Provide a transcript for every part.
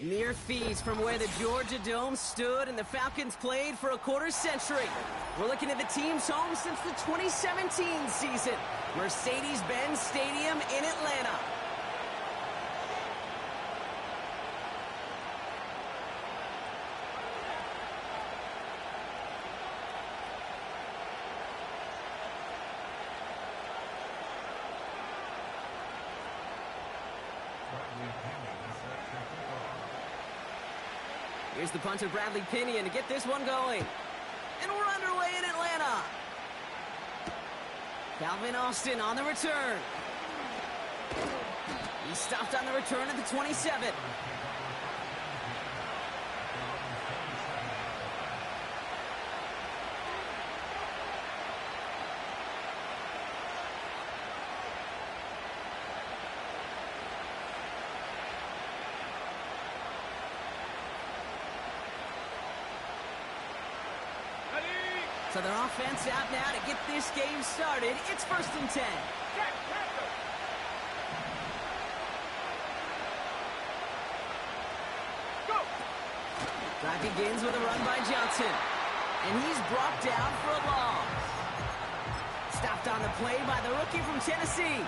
Mere feet from where the Georgia Dome stood and the Falcons played for a quarter century. We're looking at the team's home since the 2017 season. Mercedes-Benz Stadium in Atlanta. Here's the punter, Bradley Pinion, to get this one going. And we're underway in Atlanta. Calvin Austin on the return. He stopped on the return at the 27. So their offense out now to get this game started. It's 1st and 10. Go. Drive begins with a run by Johnson. And he's brought down for a loss. Stopped on the play by the rookie from Tennessee.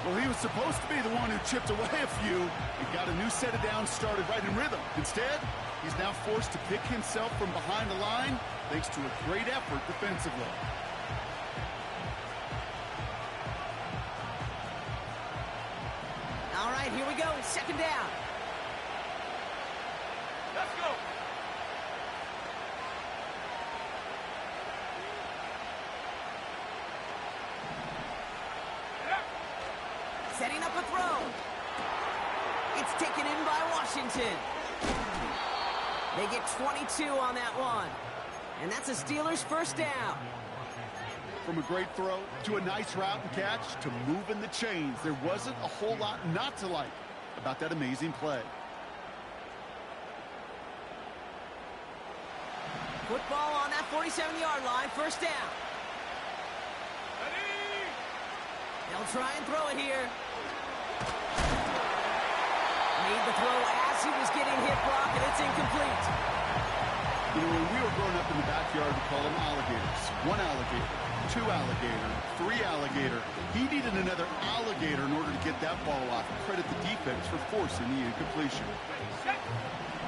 Well, he was supposed to be the one who chipped away a few and got a new set of downs started right in rhythm. Instead, he's now forced to pick himself from behind the line thanks to a great effort defensively. All right, here we go. 2nd down. Let's go. Setting up a throw. It's taken in by Washington. They get 22 on that one. And that's a Steelers 1st down. From a great throw to a nice route and catch to moving the chains, there wasn't a whole lot not to like about that amazing play. Football on that 47-yard line, 1st down. They'll try and throw it here. Made the throw as he was getting hit block, and it's incomplete. You know, when we were growing up in the backyard, we called them alligators. 1 alligator, 2 alligator, 3 alligator. He needed another alligator in order to get that ball off. Credit the defense for forcing the incompletion.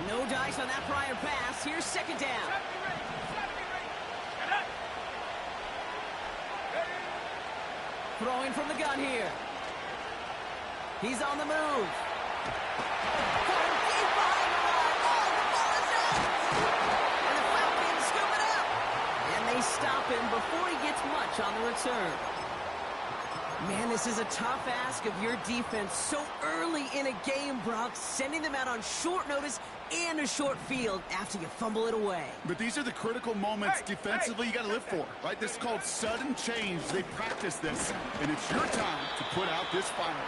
No dice on that prior pass. Here's 2nd down. Throwing from the gun here. He's on the move. Stop him before he gets much on the return. Man, this is a tough ask of your defense so early in a game, Brock, sending them out on short notice and a short field after you fumble it away. But these are the critical moments defensively you got to live for, right? This is called sudden change. They practice this, and it's your time to put out this fire.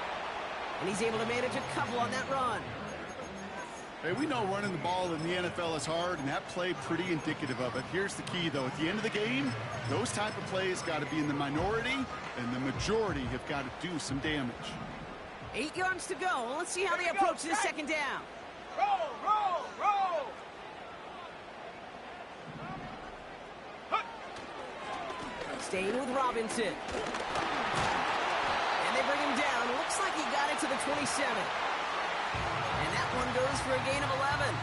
And he's able to manage a couple on that run. Hey, we know running the ball in the NFL is hard, and that play pretty indicative of it. Here's the key, though. At the end of the game, those type of plays got to be in the minority, and the majority have got to do some damage. 8 yards to go. Let's see how they approach this 2nd down. Roll, roll, roll. Staying with Robinson. And they bring him down. Looks like he got it to the 27. And that one goes for a gain of 11.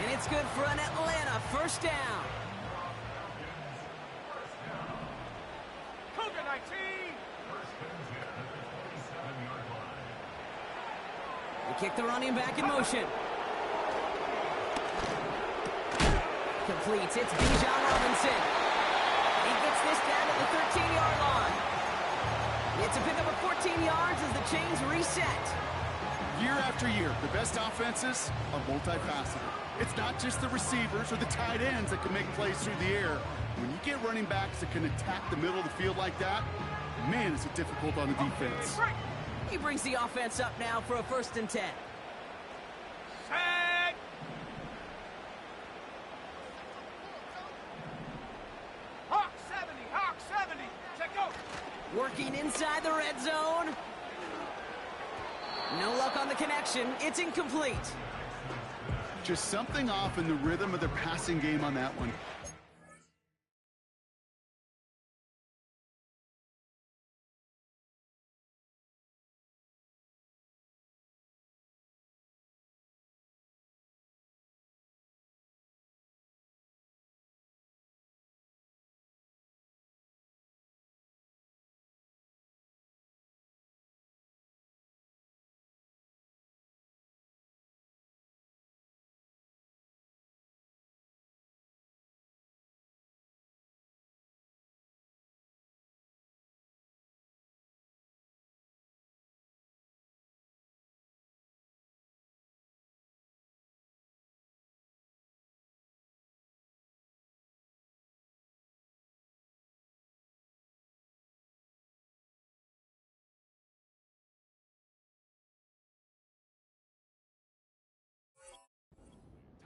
And it's good for an Atlanta 1st down. Cougar 19. They kick the running back in motion. Completes. It's Bijan Robinson. He gets this down to the 13-yard line. It's a pickup of 14 yards as the chains reset. Year after year, the best offenses are multifaceted. It's not just the receivers or the tight ends that can make plays through the air. When you get running backs that can attack the middle of the field like that, man, is it difficult on the defense. He brings the offense up now for a 1st and 10. Set. Hawk 70. Check go. Working inside the red zone. No luck on the connection. It's incomplete. Just something off in the rhythm of their passing game on that one.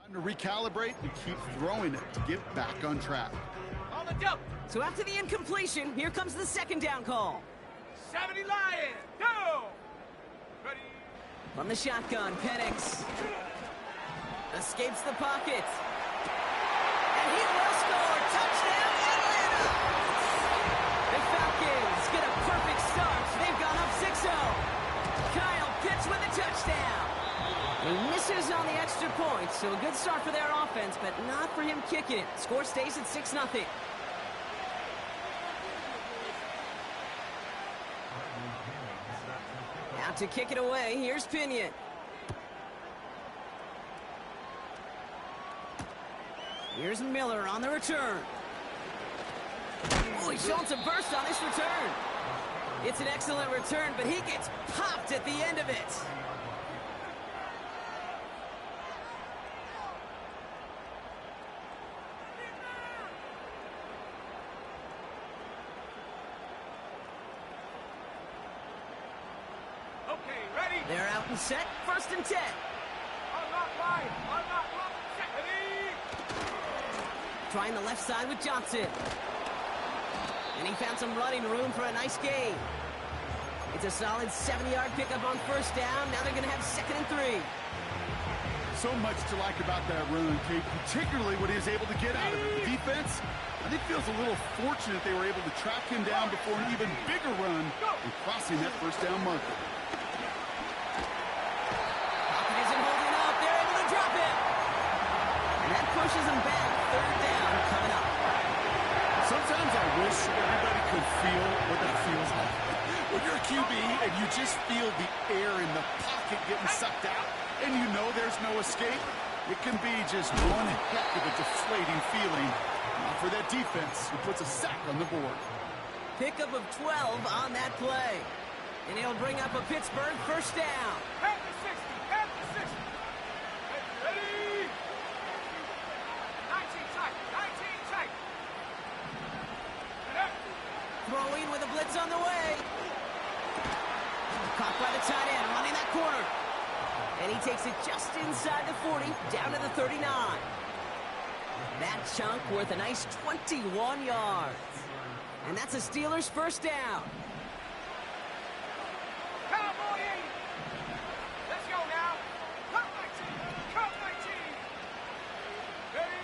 Time to recalibrate and keep throwing it to get back on track. On the double. So after the incompletion, here comes the second down call. 70 Lion. Go. Ready. On the shotgun, Penix escapes the pocket. And he will score. Touchdown, Atlanta! The Falcons get a perfect start. They've gone up 6-0. Kyle Pitts with a touchdown. He misses on the extra point, so a good start for their offense, but not for him kicking it. Score stays at 6-0. Out to kick it away, here's Pinion. Here's Miller on the return. Oh, he's showing some burst on this return. It's an excellent return, but he gets popped at the end of it. Okay, ready. They're out and set, 1st and 10. Unlock line. Unlock line. Set. Ready. Trying the left side with Johnson. And he found some running room for a nice gain. It's a solid 70-yard pickup on 1st down. Now they're going to have 2nd and 3. So much to like about that run, Kate, particularly what he was able to get out of it. The defense, I think, feels a little fortunate they were able to track him down before an even bigger run and crossing that 1st down marker. Pocket isn't holding up. They're able to drop him. And that pushes him back. 3rd down coming up. Sometimes I wish everybody could feel what that feels like. When you're a QB and you just feel the air in the pocket getting sucked out, and you know there's no escape, it can be just one heck of a deflating feeling. For that defense, who puts a sack on the board. Pickup of 12 on that play. And he'll bring up a Pittsburgh 1st down. At the 60. At the 60. Ready. 19 tight. 19 tight. And up. Throwing with a blitz on the way. Caught by the tight end, running that corner. And he takes it just inside the 40, down to the 39. That chunk worth a nice 21 yards. And that's a Steelers 1st down. Cowboy 80. Let's go now. Cut 19. Cut 19. Ready.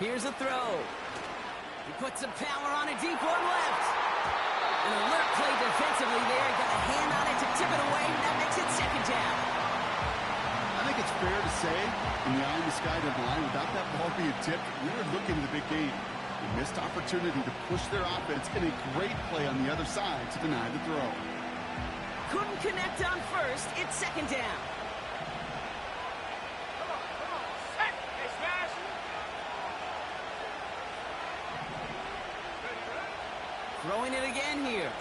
Here's a throw. He puts some power on a deep one left. An alert play defensively there. Got a hand on it to tip it away. That makes it 2nd down. I think it's fair to say, in the eye in the sky to the line, without that ball being tipped, we were looking at the big game. A missed opportunity to push their offense and a great play on the other side to deny the throw. Couldn't connect on 1st. It's 2nd down. Come on. Come on. Set. Hey, smash. Ready, ready. Throwing it again here.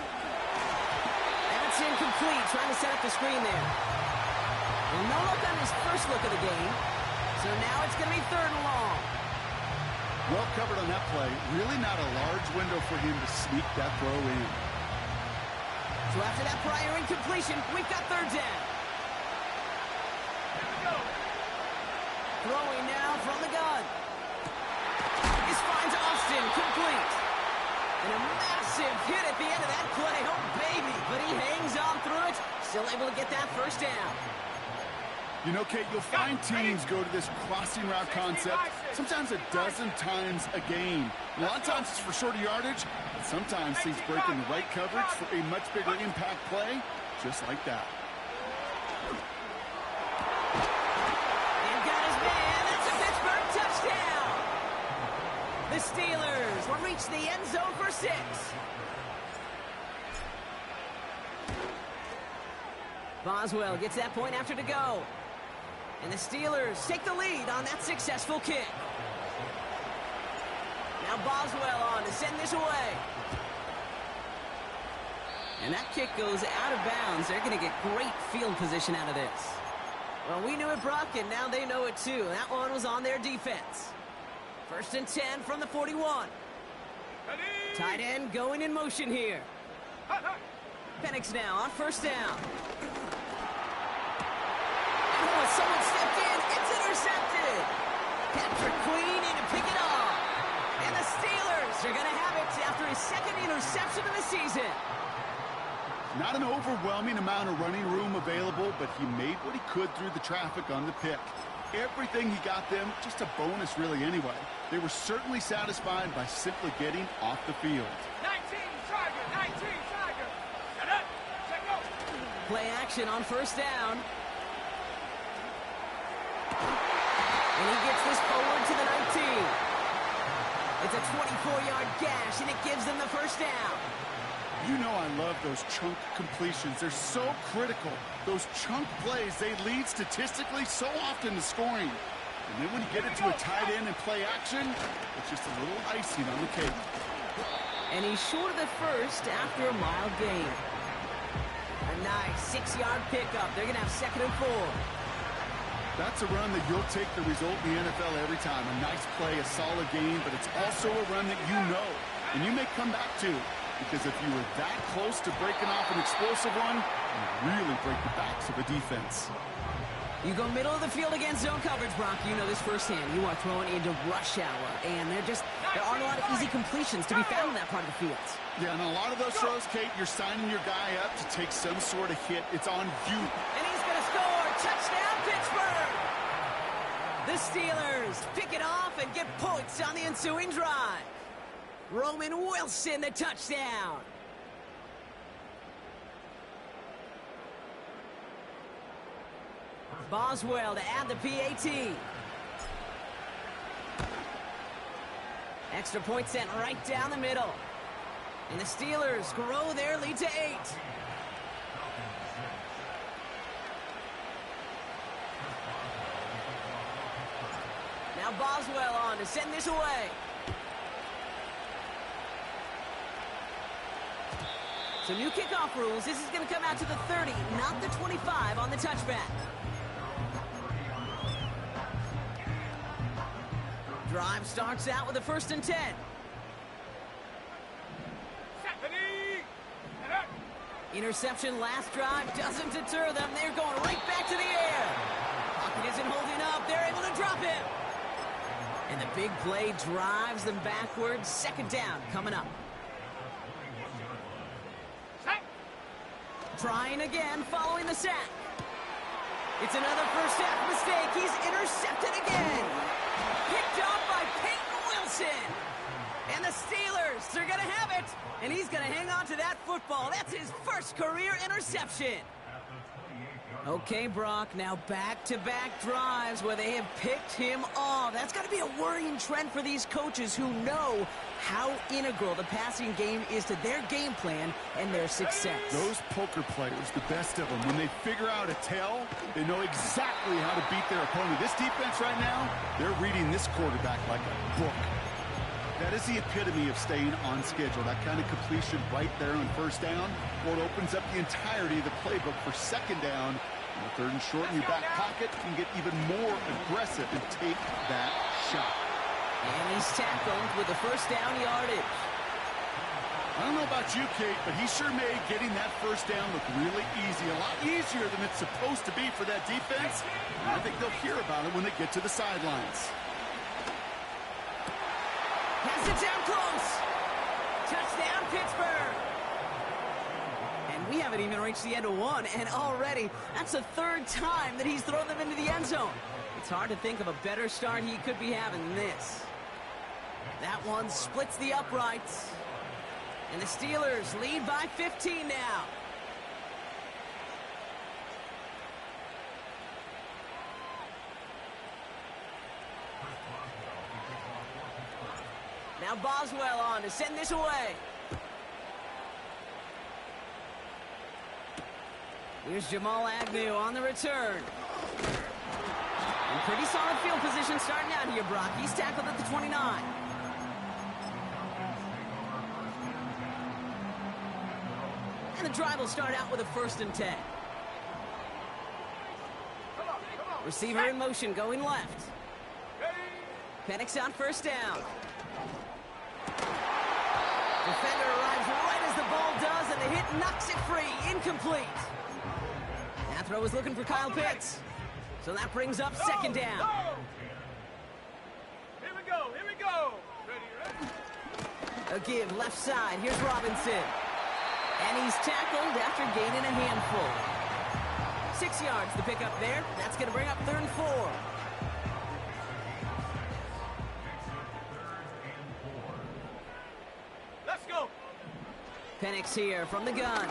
That's incomplete. Trying to set up the screen there. Well, no look on his first look of the game. So now it's going to be 3rd and long. Well covered on that play. Really not a large window for him to sneak that throw in. So after that prior incompletion, we've got 3rd down. Here we go. Throwing now from the gun. This finds Austin complete. And a massive hit at the end of that play. Oh, baby. But he hangs on through it. Still able to get that 1st down. You know, Kate, you'll find teams go to this crossing route concept sometimes a dozen times a game. A lot of times it's for shorter yardage, but sometimes he's breaking the right coverage for a much bigger impact play, just like that. And got his man. That's a Pittsburgh touchdown. The Steelers will reach the end zone for 6. Boswell gets that point after to go. And the Steelers take the lead on that successful kick. Now Boswell on to send this away. And that kick goes out of bounds. They're going to get great field position out of this. Well, we knew it, Brock, and now they know it too. That one was on their defense. 1st and 10 from the 41. Tight end going in motion here. Penix now on 1st down. Oh, someone stepped in. It's intercepted. Patrick Queen in to pick it off. And the Steelers are going to have it after his 2nd interception of the season. Not an overwhelming amount of running room available, but he made what he could through the traffic on the pick. Everything he got them, just a bonus really anyway. They were certainly satisfied by simply getting off the field. 19 Tiger. Set up. Set go. Play action on 1st down. And he gets this forward to the 19. It's a 24-yard gash, and it gives them the 1st down. You know I love those chunk completions. They're so critical. Those chunk plays, they lead statistically so often to scoring. And then when you get it to a tight end and play action, it's just a little icing on the cake. And he's short of the 1st after a mild gain. A nice 6-yard pickup. They're going to have 2nd and 4. That's a run that you'll take the result in the NFL every time. A nice play, a solid game, but it's also a run that you know and you may come back to. Because if you were that close to breaking off an explosive one, you really break the backs of a defense. You go middle of the field against zone coverage, Brock. You know this firsthand. You are throwing into rush hour, and there aren't a lot of easy completions to be found in that part of the field. Yeah, and a lot of those throws, Kate, you're signing your guy up to take some sort of hit. It's on you. And he's going to score. Touchdown, Pittsburgh! The Steelers pick it off and get points on the ensuing drive. Roman Wilson, the touchdown. Boswell to add the PAT. Extra point sent right down the middle. And the Steelers grow their lead to 8. Now Boswell on to send this away. So new kickoff rules. This is going to come out to the 30, not the 25 on the touchback. Drive starts out with a 1st and 10. Interception last drive doesn't deter them. They're going right back to the air. Pocket isn't holding up. They're able to drop him. And the big play drives them backwards. 2nd down coming up. Trying again following the sack. It's another first half mistake. He's intercepted again. Picked off by Peyton Wilson. And the Steelers are going to have it. And he's going to hang on to that football. That's his first career interception. Okay, Brock, now back-to-back drives where they have picked him off. That's got to be a worrying trend for these coaches who know how integral the passing game is to their game plan and their success. Those poker players, the best of them, when they figure out a tell, they know exactly how to beat their opponent. This defense right now, they're reading this quarterback like a book. That is the epitome of staying on schedule. That kind of completion right there on 1st down, or it opens up the entirety of the playbook for 2nd down. And the 3rd and short in your back pocket can get even more aggressive and take that shot. And he's tackled with the 1st down yardage. I don't know about you, Kate, but he sure made getting that 1st down look really easy. A lot easier than it's supposed to be for that defense. And I think they'll hear about it when they get to the sidelines. Has it down close. Touchdown, Pittsburgh. And We haven't even reached the end of one, and already that's the third time that he's thrown them into the end zone. It's hard to think of a better start he could be having than this. That one splits the uprights. And the Steelers lead by 15 now. Now Boswell on to send this away. Here's Jamal Agnew on the return. And pretty solid field position starting out here, Brock. He's tackled at the 29. And the drive will start out with a 1st and 10. Receiver in motion going left. Penix on 1st down. Defender arrives right as the ball does, and the hit knocks it free. Incomplete. That throw is looking for Kyle Pitts. So that brings up 2nd down. Here we go, here we go. Ready? A give left side. Here's Robinson. And he's tackled after gaining a handful. 6 yards to pick up there. That's going to bring up 3rd and 4. Let's go. Penix here from the gun.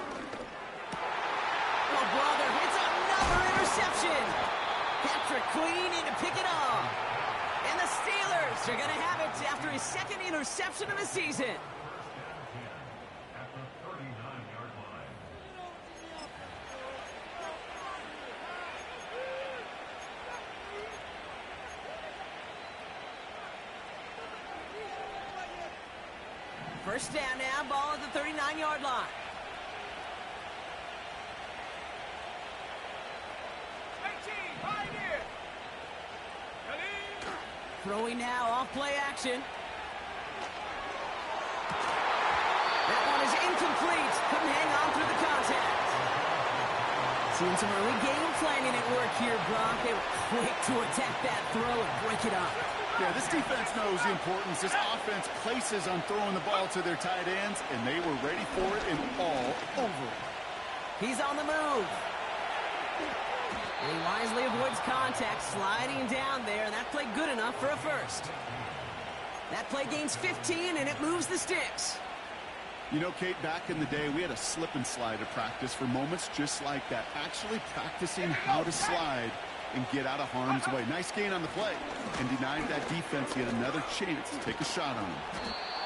Oh, brother, it's another interception. Patrick Queen in to pick it off. And the Steelers are going to have it after his 2nd interception of the season. First down now, ball at the 39-yard line. 18, right here. Ready? Throwing now, off play action. That one is incomplete. Couldn't hang on through the contact. Seeing some early game planning at work here, Brock. They were quick to attack that throw and break it up. Yeah, this defense knows the importance this offense places on throwing the ball to their tight ends, and they were ready for it and all over it. He's on the move. And he wisely avoids contact, sliding down there, and that play good enough for a 1st. That play gains 15, and it moves the sticks. You know, Kate, back in the day, we had a slip and slide at practice for moments just like that. Actually practicing how to slide and get out of harm's way. Nice gain on the play. And denied that defense yet another chance to take a shot on him.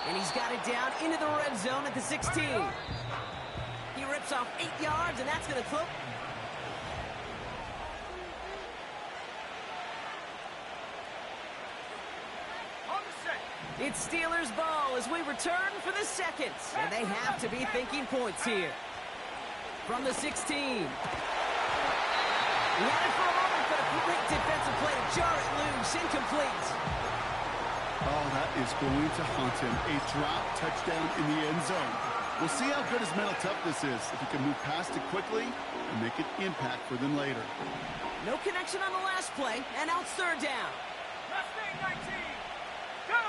And he's got it down into the red zone at the 16. He rips off 8 yards, and that's going to close. On the set. It's Steelers ball as we return for the 2nd. And they have to be thinking points here. From the 16. He had it for a moment, but a great defensive play to jar it loose. Incomplete. Oh, that is going to haunt him. A drop touchdown in the end zone. We'll see how good his mental toughness is if he can move past it quickly and make an impact for them later. No connection on the last play, and out 3rd down. Mustang 19. Go.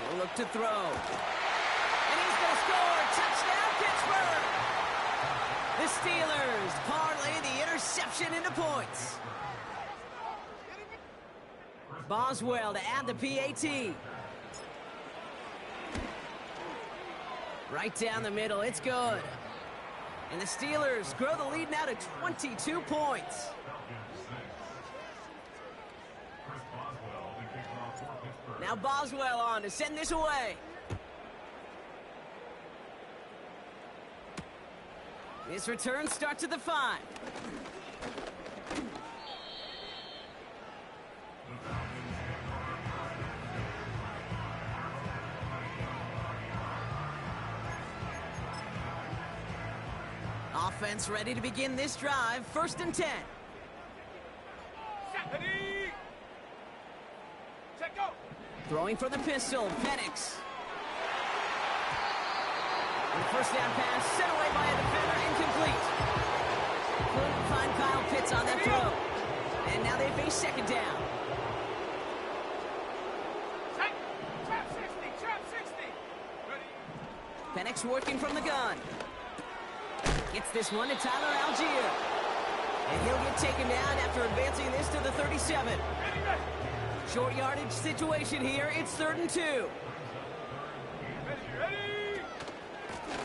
We'll look to throw. And he's going to score. Touchdown, Pittsburgh. The Steelers parlay the interception into points. Boswell to add the PAT. Right down the middle, it's good. And the Steelers grow the lead now to 22 points. Now Boswell on to send this away. This return starts at the 5. Offense ready to begin this drive. 1st and 10. Set. Ready. Set, go. Throwing for the pistol, Penix. And the 1st down pass sent away by a defender, incomplete. Couldn't find Kyle Pitts on that throw. And now they face 2nd down. Set. Trap 60, trap 60. Ready. Penix working from the gun. Gets this one to Tyler Algier. And he'll get taken down after advancing this to the 37. Short yardage situation here. It's 3rd and 2.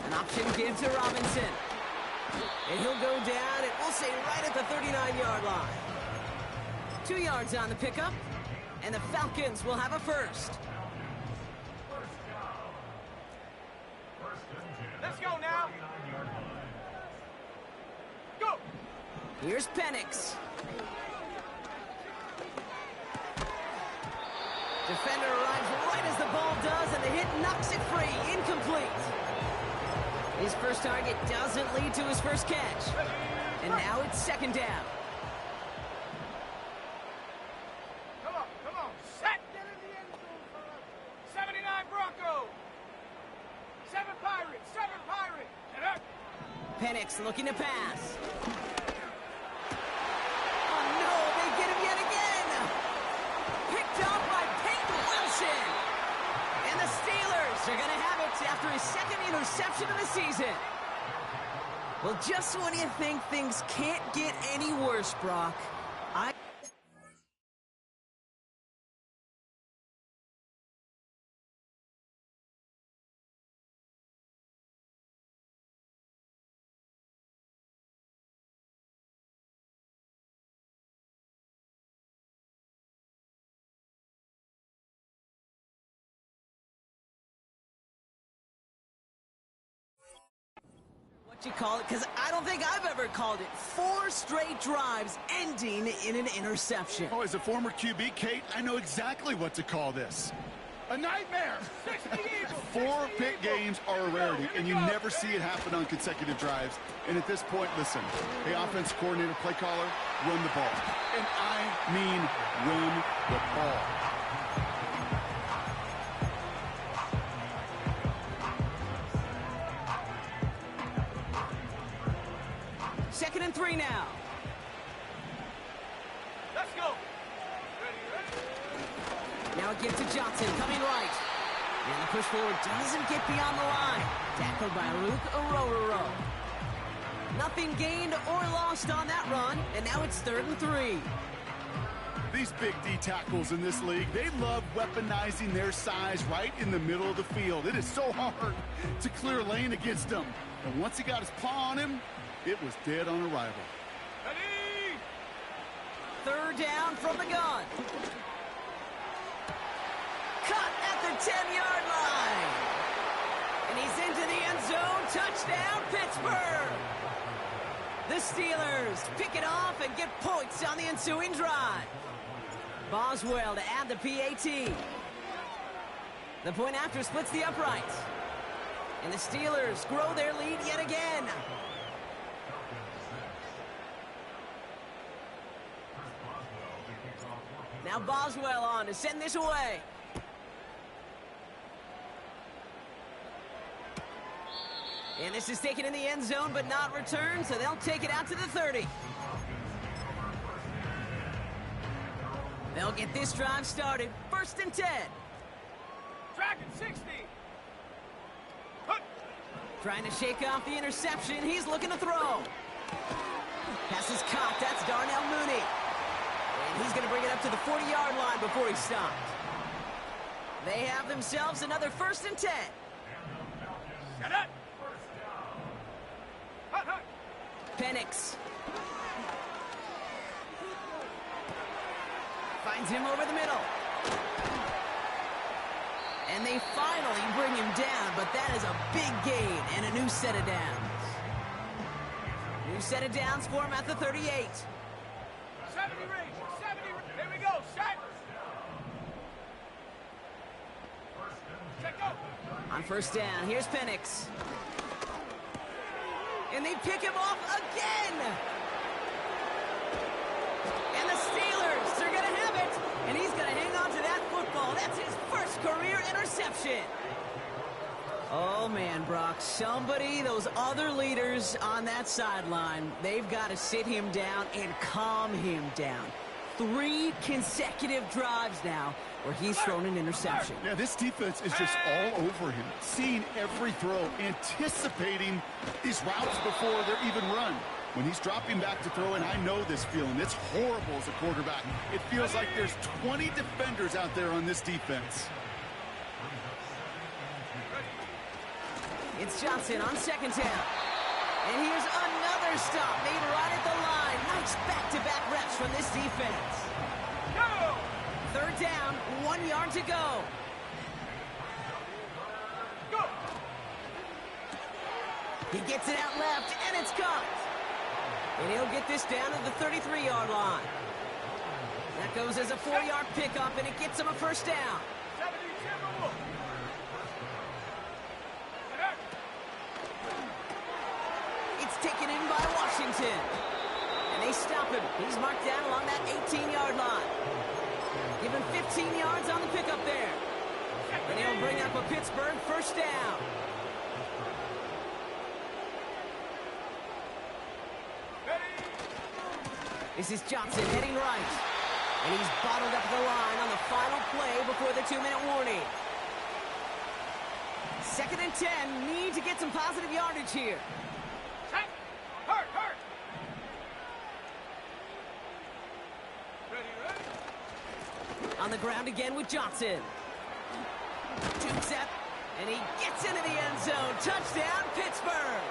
An option give to Robinson. And he'll go down, and we'll say right at the 39-yard line. 2 yards on the pickup, and the Falcons will have a first. Let's go now. Go. Here's Penix. Defender arrives right as the ball does, and the hit knocks it free. Incomplete. His first target doesn't lead to his first catch. And now it's 2nd down. Come on. Set. Get in the end zone, 79 Bronco. 7 Pirates. Get up. Penix looking to pass. Oh no, they get him yet again. Picked off by Peyton Wilson. And the Steelers are going to have it after his 2nd interception of the season. Well, just when you think things can't get any worse, Brock, you call it, because I don't think I've ever called it 4 straight drives ending in an interception. Oh, as a former QB, Kate, I know exactly what to call this. A nightmare. 4 pick games are a rarity, and you never see it happen on consecutive drives. And at this point, listen, hey, offense coordinator, play caller, run the ball. And I mean run the ball. 2nd and 3 now. Let's go. Now a give to Johnson, coming right. And the push forward doesn't get beyond the line. Tackled by Luke Orhorhoro. Nothing gained or lost on that run, and now it's 3rd and 3. These big D tackles in this league, they love weaponizing their size right in the middle of the field. It is so hard to clear a lane against them. And once he got his paw on him, it was dead on arrival. Ready. 3rd down from the gun. Cut at the 10-yard line. And he's into the end zone. Touchdown, Pittsburgh. The Steelers pick it off and get points on the ensuing drive. Boswell to add the PAT. The point after splits the uprights. And the Steelers grow their lead yet again. Now Boswell on to send this away. And this is taken in the end zone but not returned, so they'll take it out to the 30. They'll get this drive started. 1st and 10. Tracking 60. Trying to shake off the interception. He's looking to throw. Pass is caught. That's Darnell Mooney. And he's going to bring it up to the 40-yard line before he stopped. They have themselves another 1st and 10. Get up. Penix. Finds him over the middle. And they finally bring him down, but that is a big gain and a new set of downs. New set of downs for him at the 38. 70 range. 70. Here we go. Set. Check out. On 1st down, here's Penix. And they pick him off again. And the Steelers are going to have it. And he's going to hang on to that football. That's his first career interception. Oh, man, Brock. Somebody, those other leaders on that sideline, they've got to sit him down and calm him down. 3 consecutive drives now where he's thrown an interception. Yeah, this defense is just all over him, seeing every throw, anticipating these routes before they're even run. When he's dropping back to throw in, I know this feeling. It's horrible as a quarterback. It feels like there's 20 defenders out there on this defense. It's Johnson on second down. And here's another stop made right at the line. Nice back-to-back reps from this defense. Go! Third down, 1 yard to go. Go! He gets it out left, and it's caught. And he'll get this down to the 33-yard line. That goes as a 4-yard pickup, and it gets him a first down. 70 Timberwolves. It's taken in by Washington. And they stop him. He's marked down along that 18-yard line. Give him 15 yards on the pickup there. And he'll bring up a Pittsburgh first down. This is Johnson heading right. And he's bottled up the line on the final play before the 2-minute warning. 2nd and 10. Need to get some positive yardage here. Hurt! Ready? On the ground again with Johnson. Jukes up, and he gets into the end zone. Touchdown, Pittsburgh!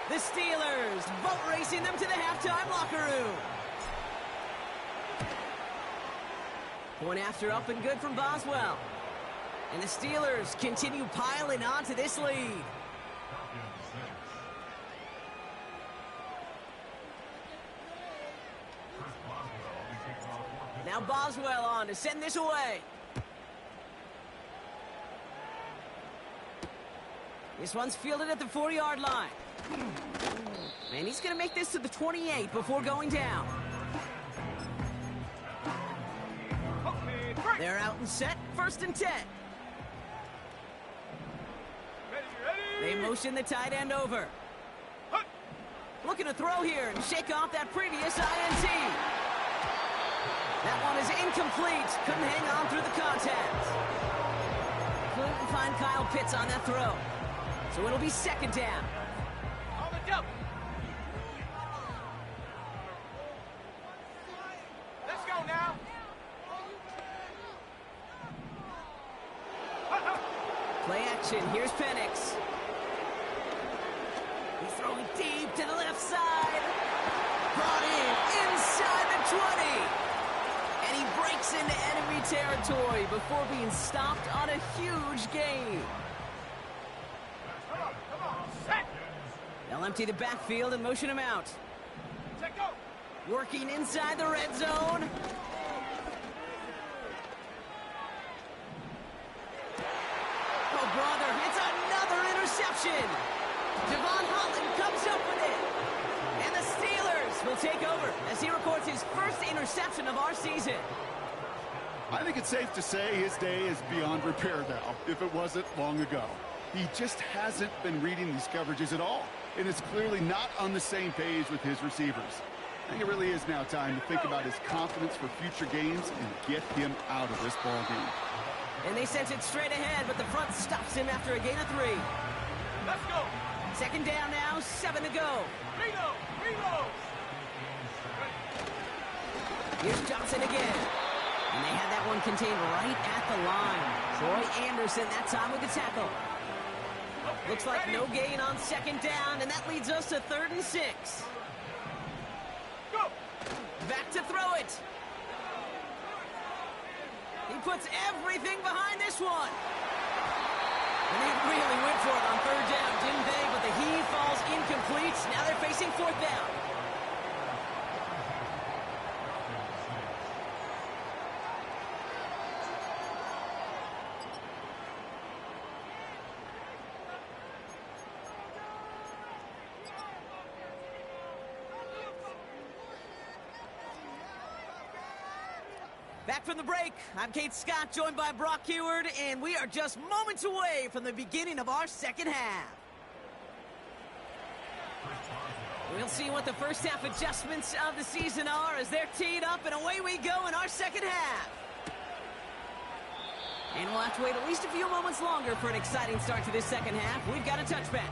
The Steelers boat racing them to the halftime locker room. Point after up and good from Boswell. And the Steelers continue piling on to this lead. Now Boswell on to send this away. This one's fielded at the 4-yard line. And he's going to make this to the 28 before going down. They're out and set, 1st and 10. They motion the tight end over. Looking to throw here and shake off that previous INT. That one is incomplete. Couldn't hang on through the contact. Couldn't find Kyle Pitts on that throw. So it'll be 2nd down. On the double. Let's go now. Play action. Here's Penix. He's throwing deep to the left side. Brought in inside the 20. And he breaks into enemy territory before being stopped on a huge gain. Come on, set. They'll empty the backfield and motion him out. Set, go. Working inside the red zone. Oh, brother, it's another interception. Devon Holland comes up with it. And the Steelers will take over as he records his first interception of our season. I think it's safe to say his day is beyond repair now, if it wasn't long ago. He just hasn't been reading these coverages at all, and is clearly not on the same page with his receivers. I think it really is now time to think about his confidence for future games and get him out of this ball game. And they sent it straight ahead, but the front stops him after a gain of 3. Let's go. 2nd down now, 7 to go. Reload. Here's Johnson again. And they had that one contained right at the line. Troy Anderson that time with the tackle. Looks like no gain on 2nd down, and that leads us to 3rd and 6. Go. Back to throw it. He puts everything behind this one. And they really went for it on 3rd down, didn't they? But the heave falls incomplete. Now they're facing 4th down. Back from the break, I'm Kate Scott, joined by Brock Heward, and we are just moments away from the beginning of our 2nd half. We'll see what the first half adjustments of the season are as they're teed up, and away we go in our second half. And we'll have to wait at least a few moments longer for an exciting start to this second half. We've got a touchback.